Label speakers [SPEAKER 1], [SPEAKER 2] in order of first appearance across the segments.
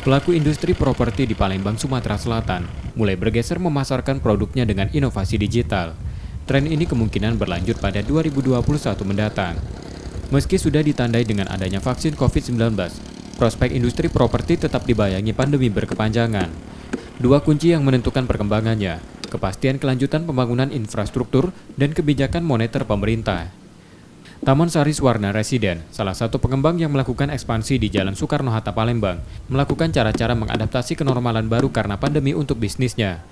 [SPEAKER 1] Pelaku industri properti di Palembang, Sumatera Selatan, mulai bergeser memasarkan produknya dengan inovasi digital. Tren ini kemungkinan berlanjut pada 2021 mendatang. Meski sudah ditandai dengan adanya vaksin COVID-19, prospek industri properti tetap dibayangi pandemi berkepanjangan. Dua kunci yang menentukan perkembangannya, kepastian kelanjutan pembangunan infrastruktur dan kebijakan moneter pemerintah. Taman Sari Swarna Residen, salah satu pengembang yang melakukan ekspansi di Jalan Soekarno-Hatta Palembang, melakukan cara-cara mengadaptasi kenormalan baru karena pandemi untuk bisnisnya.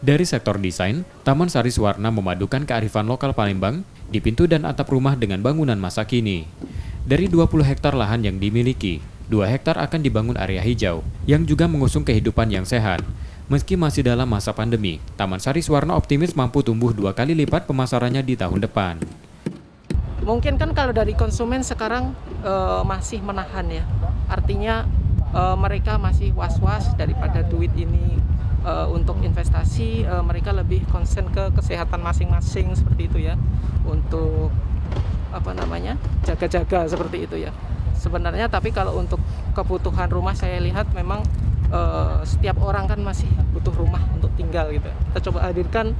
[SPEAKER 1] Dari sektor desain, Taman Sari Swarna memadukan kearifan lokal Palembang di pintu dan atap rumah dengan bangunan masa kini. Dari 20 hektar lahan yang dimiliki, 2 hektar akan dibangun area hijau, yang juga mengusung kehidupan yang sehat. Meski masih dalam masa pandemi, Taman Sari Swarna optimis mampu tumbuh 2 kali lipat pemasarannya di tahun depan.
[SPEAKER 2] Mungkin kan kalau dari konsumen sekarang masih menahan ya, artinya mereka masih was-was daripada duit ini untuk investasi, mereka lebih concern ke kesehatan masing-masing seperti itu ya, untuk jaga-jaga seperti itu ya. Sebenarnya tapi kalau untuk kebutuhan rumah saya lihat memang setiap orang kan masih butuh rumah untuk tinggal gitu. Kita coba hadirkan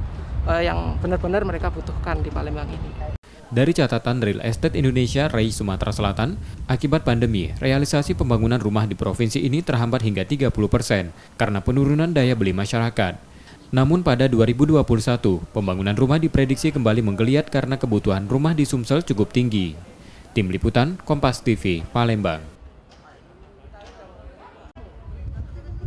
[SPEAKER 2] yang benar-benar mereka butuhkan di Palembang ini.
[SPEAKER 1] Dari catatan Real Estate Indonesia REI Sumatera Selatan, akibat pandemi, realisasi pembangunan rumah di provinsi ini terhambat hingga 30% karena penurunan daya beli masyarakat. Namun pada 2021, pembangunan rumah diprediksi kembali menggeliat karena kebutuhan rumah di Sumsel cukup tinggi. Tim Liputan, Kompas TV, Palembang.